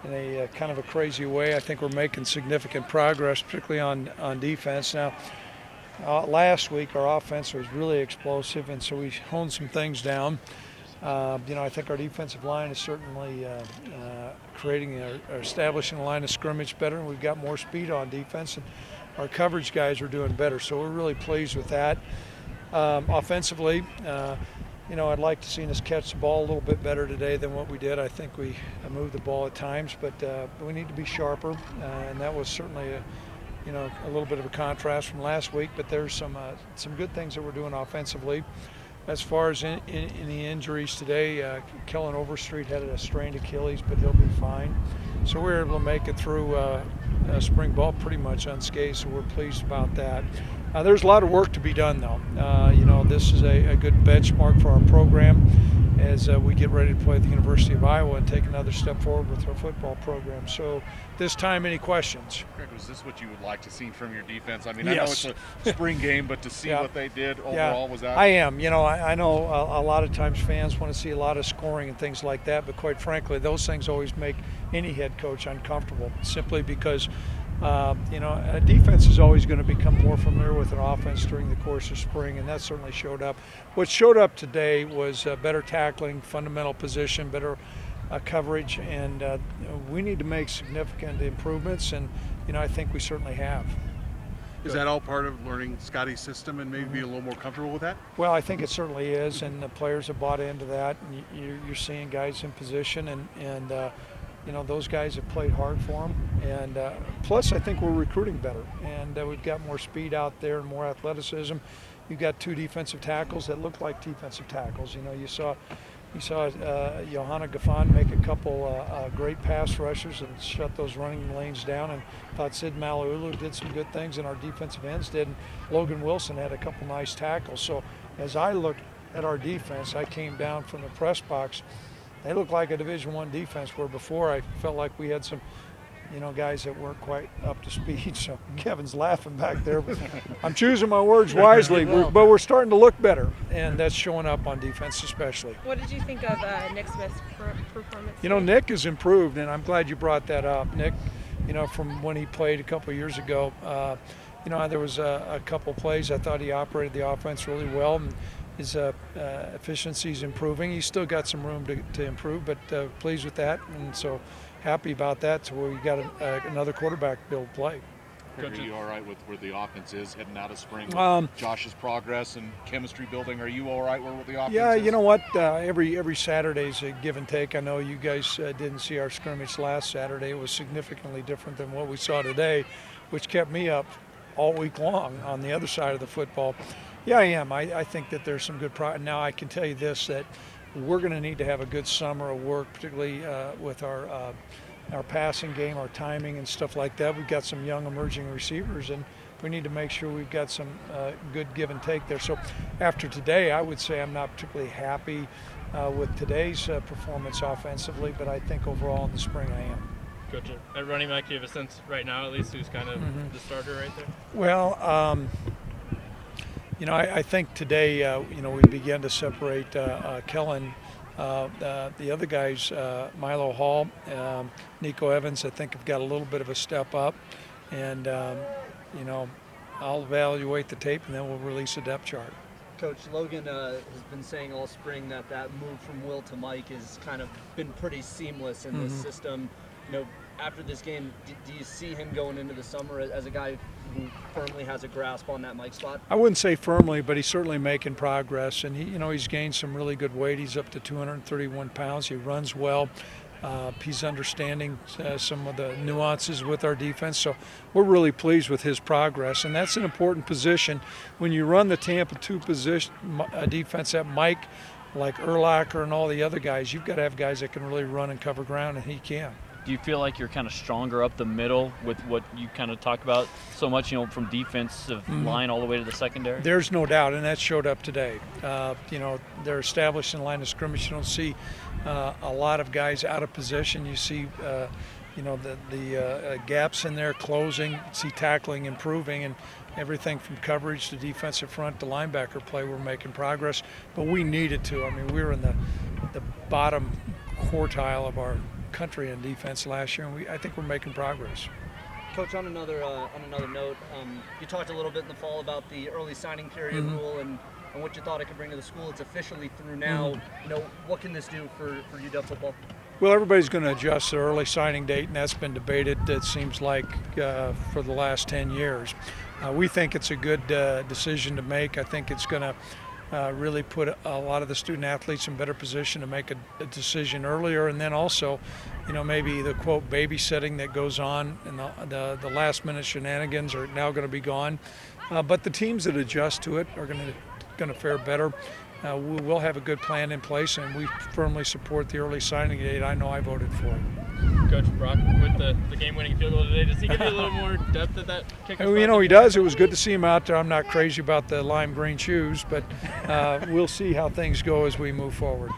In a kind of a crazy way, I think we're making significant progress, particularly on defense. Now, last week our offense was really explosive, and so we honed some things down. I think our defensive line is certainly creating or establishing a line of scrimmage better, and we've got more speed on defense, and our coverage guys are doing better. So we're really pleased with that. Offensively, I'd like to see us catch the ball a little bit better today than what we did. I think we moved the ball at times, but we need to be sharper, and that was certainly a little bit of a contrast from last week. But there's some good things that we're doing offensively. As far as any injuries today, Kellen Overstreet had a strained Achilles, but he'll be fine. So we were able to make it through spring ball pretty much unscathed, so we're pleased about that. There's a lot of work to be done, though. This is a good benchmark for our program as we get ready to play at the University of Iowa and take another step forward with our football program. So this time, any questions? Greg, was this what you would like to see from your defense? I mean, Yes. I know it's a spring game, but to see what they did overall, was that? I am. I know a lot of times fans want to see a lot of scoring and things like that, but quite frankly, those things always make any head coach uncomfortable, simply because a defense is always going to become more familiar with an offense during the course of spring, and that certainly showed up. What showed up today was better tackling, fundamental position, better coverage, and we need to make significant improvements, and I think we certainly have. Is that all part of learning Scotty's system and maybe be a little more comfortable with that? Well, I think it certainly is, and the players have bought into that, and you're seeing guys in position, and those guys have played hard for them. And plus, I think we're recruiting better, and we've got more speed out there and more athleticism. You've got two defensive tackles that look like defensive tackles. You saw Johanna Gaffon make a couple great pass rushers and shut those running lanes down, and thought Sid Malaulu did some good things, and our defensive ends did. And Logan Wilson had a couple nice tackles. So as I looked at our defense, I came down from the press box. They look like a Division I defense, where before I felt like we had some, guys that weren't quite up to speed. So Kevin's laughing back there. But I'm choosing my words wisely, but we're starting to look better, and that's showing up on defense especially. What did you think of Nick Smith's performance? Nick has improved, and I'm glad you brought that up. Nick, from when he played a couple of years ago, there was a couple of plays I thought he operated the offense really well. And his efficiency is improving. He's still got some room to improve, but pleased with that, and so happy about that. So we got another quarterback to be able to play. Are you all right with where the offense is heading out of spring? Josh's progress and chemistry building. Are you all right where the offense is? Yeah, you know what? Every Saturday's a give and take. I know you guys didn't see our scrimmage last Saturday. It was significantly different than what we saw today, which kept me up all week long on the other side of the football. Yeah, I am. I think that there's some good Now, I can tell you this, that we're going to need to have a good summer of work, particularly with our passing game, our timing and stuff like that. We've got some young emerging receivers, and we need to make sure we've got some good give and take there. So after today, I would say I'm not particularly happy with today's performance offensively, but I think overall in the spring I am. Coach, at running back, do you have a sense right now at least who's kind of the starter right there? Well, I think today, we began to separate Kellen. The other guys, Milo Hall, Nico Evans, I think have got a little bit of a step up. And, I'll evaluate the tape, and then we'll release a depth chart. Coach, Logan has been saying all spring that move from Will to Mike has kind of been pretty seamless in this system. After this game, do you see him going into the summer as a guy who firmly has a grasp on that Mike spot? I wouldn't say firmly, but he's certainly making progress, and he's gained some really good weight. He's up to 231 pounds. He runs well. He's understanding some of the nuances with our defense, so we're really pleased with his progress, and that's an important position. When you run the Tampa 2 position defense at Mike, like Urlacher and all the other guys, you've got to have guys that can really run and cover ground, and he can. Do you feel like you're kind of stronger up the middle with what you kind of talk about so much, from defensive line all the way to the secondary? There's no doubt, and that showed up today. They're established in line of scrimmage. You don't see a lot of guys out of position. You see, the gaps in there closing. You see tackling improving, and everything from coverage to defensive front to linebacker play, we're making progress. But we needed to. I mean, we were in the bottom quartile of our country in defense last year, and I think we're making progress. Coach, on another note, you talked a little bit in the fall about the early signing period rule and what you thought it could bring to the school. It's officially through now. What can this do for UW football? Well, everybody's going to adjust their early signing date, and that's been debated, it seems like, for the last 10 years. We think it's a good decision to make. I think it's going to really put a lot of the student athletes in better position to make a decision earlier, and then also, maybe the quote babysitting that goes on and the last minute shenanigans are now going to be gone. But the teams that adjust to it are going to fare better. We'll have a good plan in place, and we firmly support the early signing date. I know I voted for it. Coach Brock, with the game-winning field goal today, does he give you a little more depth at that kicker spot? He does. It was good to see him out there. I'm not crazy about the lime green shoes, but we'll see how things go as we move forward.